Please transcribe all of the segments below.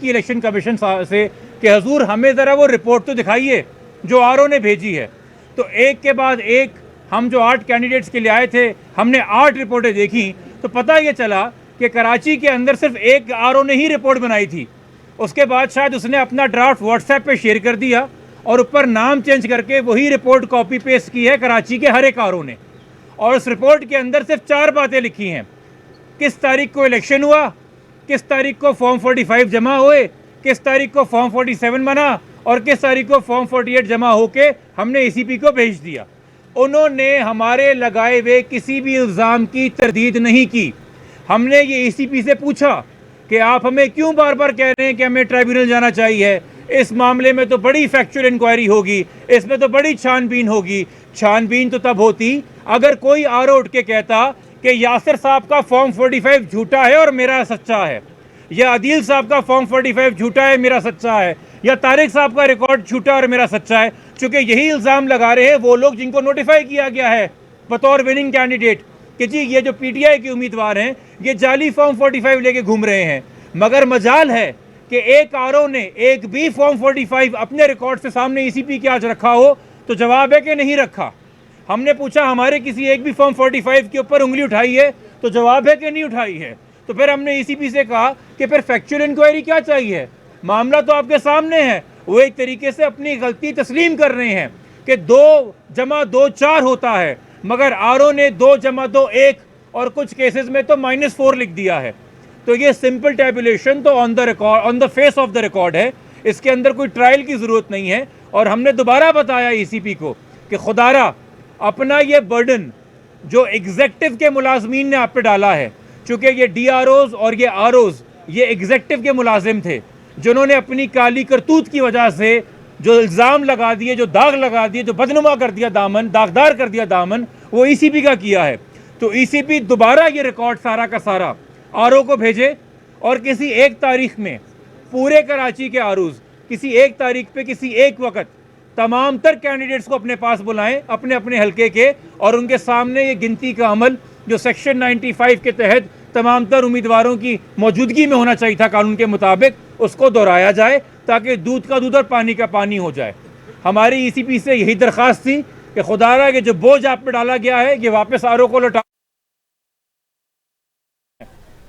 की election commission से कि हजूर हमें ज़रा वो रिपोर्ट तो दिखाइए जो आरओ ने भेजी है। तो एक के बाद एक हम जो 8 कैंडिडेट्स के लिए आए थे, हमने 8 रिपोर्टें देखी तो पता ये चला कि कराची के अंदर सिर्फ एक आरओ ने ही रिपोर्ट बनाई थी। उसके बाद शायद उसने अपना ड्राफ्ट व्हाट्सएप पे शेयर कर दिया और ऊपर नाम चेंज करके वही रिपोर्ट कॉपी पेस्ट की है कराची के हर एक आरओ ने। और उस रिपोर्ट के अंदर सिर्फ 4 बातें लिखी हैं, किस तारीख को इलेक्शन हुआ, किस तारीख को फॉर्म 45 जमा हुए, किस तारीख को फॉर्म 47 बना और किस तारीख को फॉर्म 48 जमा होके हमने ईसीपी को भेज दिया। उन्होंने हमारे लगाए हुए किसी भी इल्ज़ाम की तरदीद नहीं की। हमने ये ईसीपी से पूछा कि आप हमें क्यों बार बार कह रहे हैं कि हमें ट्राइब्यूनल जाना चाहिए, इस मामले में तो बड़ी फैक्चुअल इंक्वायरी होगी, इसमें तो बड़ी छानबीन होगी। छानबीन तो तब होती अगर कोई आरओ उठ के कहता कि यासिर साहब का फॉर्म 45 झूठा है और मेरा सच्चा है, या अदील साहब का फॉर्म 45 झूठा है मेरा सच्चा है, या तारिक साहब का रिकॉर्ड झूठा और मेरा सच्चा है। चूंकि यही इल्ज़ाम लगा रहे हैं वो लोग जिनको नोटिफाई किया गया है बतौर विनिंग कैंडिडेट कि जी ये जो पीटीआई के उम्मीदवार हैं ये जाली फॉर्म 45 लेके घूम रहे हैं। मगर मजाल है कि एक आरओ ने एक भी फॉर्म 45 अपने रिकॉर्ड से सामने ईसीपी के आज रखा हो तो जवाब है कि नहीं रखा। हमने पूछा हमारे किसी एक भी फॉर्म 45 के ऊपर उंगली उठाई है तो जवाब है कि नहीं उठाई है। तो फिर हमने ईसीपी से कहा कि फिर फैक्चुअल इंक्वायरी क्या चाहिए, मामला तो आपके सामने है। वो एक तरीके से अपनी गलती तस्लीम कर रहे हैं कि 2 जमा 2 4 होता है, मगर आरओ ने 2 जमा 2 1 और कुछ केसेस में तो -4 लिख दिया है। तो ये सिंपल टैबुलेशन तो on the record, on the face of the record है, इसके अंदर कोई ट्रायल की ज़रूरत नहीं है। और हमने दोबारा बताया ईसीपी को कि खुदारा अपना ये बर्डन जो एग्जेक्टिव के मुलाजमीन ने आप पे डाला है, चूँकि ये डीआरओज और ये आरओज ये एग्जेक्टिव के मुलाजिम थे जिन्होंने अपनी काली करतूत की वजह से जो इल्ज़ाम लगा दिए, जो दाग लगा दिए, जो बदनुमा कर दिया दामन, दागदार कर दिया दामन, वो ईसीपी का किया है। तो ईसीपी दोबारा ये रिकॉर्ड सारा का सारा आरओ को भेजे और किसी एक तारीख में पूरे कराची के आरूज किसी एक तारीख पे किसी एक वक्त तमाम तर कैंडिडेट्स को अपने पास बुलाएं अपने अपने हलके के, और उनके सामने ये गिनती का अमल जो सेक्शन 95 के तहत तमाम तर उम्मीदवारों की मौजूदगी में होना चाहिए था कानून के मुताबिक, उसको दोहराया जाए ताकि दूध का दूध और पानी का पानी हो जाए। हमारी ईसीपी से यही दरख्वास्त थी कि खुदारा के जो बोझ आप पे डाला गया है ये वापस आरओ को लौटा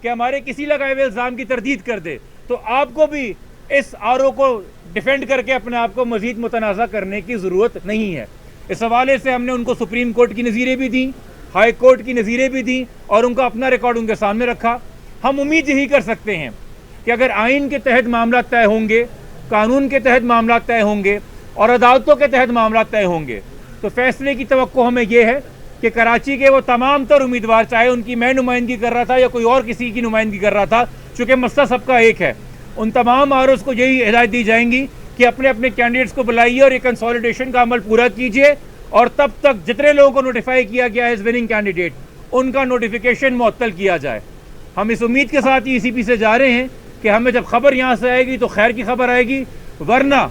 कि हमारे किसी लगाए हुए इल्ज़ाम की तरदीद कर दे। तो आपको भी इस आरओ को डिफेंड करके अपने आप को मजीद मुतनाज़ा करने की ज़रूरत नहीं है। इस हवाले से हमने उनको सुप्रीम कोर्ट की नज़ीरें भी दी, हाई कोर्ट की नज़ीरें भी दी और उनका अपना रिकॉर्ड उनके सामने रखा। हम उम्मीद यही कर सकते हैं कि अगर आइन के तहत मामला तय होंगे, कानून के तहत मामला तय होंगे और अदालतों के तहत मामला तय होंगे तो फैसले की तवक्को हमें यह है कि कराची के वो तमाम तर उम्मीदवार, चाहे उनकी मैं नुमाइंदगी कर रहा था या कोई और किसी की नुमाइंदगी कर रहा था, चूँकि मसला सबका एक है, उन तमाम आरओज़ को यही हिदायत दी जाएंगी कि अपने अपने कैंडिडेट्स को बुलाइए और ये कंसोलिडेशन का अमल पूरा कीजिए। और तब तक जितने लोगों को नोटिफाई किया गया है एज विनिंग कैंडिडेट उनका नोटिफिकेशन मुअत्तल किया जाए। हम इस उम्मीद के साथ ही ईसीपी से जा रहे हैं कि हमें जब खबर यहाँ से आएगी तो खैर की खबर आएगी, वरना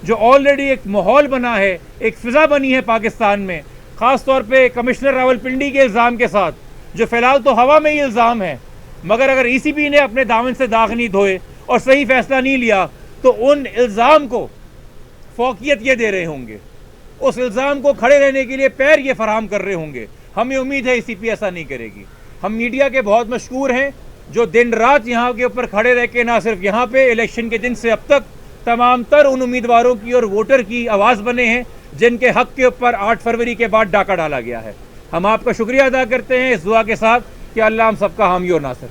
जो ऑलरेडी एक माहौल बना है, एक फ़िज़ा बनी है पाकिस्तान में, ख़ास तौर पे कमिश्नर रावलपिंडी के इल्ज़ाम के साथ, जो फ़िलहाल तो हवा में ही इल्ज़ाम है, मगर अगर ईसीपी ने अपने दामन से दाग नहीं धोए और सही फैसला नहीं लिया तो उन इल्ज़ाम को फौकियत ये दे रहे होंगे, उस इल्ज़ाम को खड़े रहने के लिए पैर ये फराहम कर रहे होंगे। हमें उम्मीद है ईसीपी ऐसा नहीं करेगी। हम मीडिया के बहुत मशकूर हैं जो दिन रात यहाँ के ऊपर खड़े रह के ना सिर्फ यहाँ पे इलेक्शन के दिन से अब तक तमाम तर उन उम्मीदवारों की और वोटर की आवाज़ बने हैं जिनके हक़ के ऊपर 8 फरवरी के बाद डाका डाला गया है। हम आपका शुक्रिया अदा करते हैं इस दुआ के साथ कि अल्लाह हम सबका हामी और नासिर।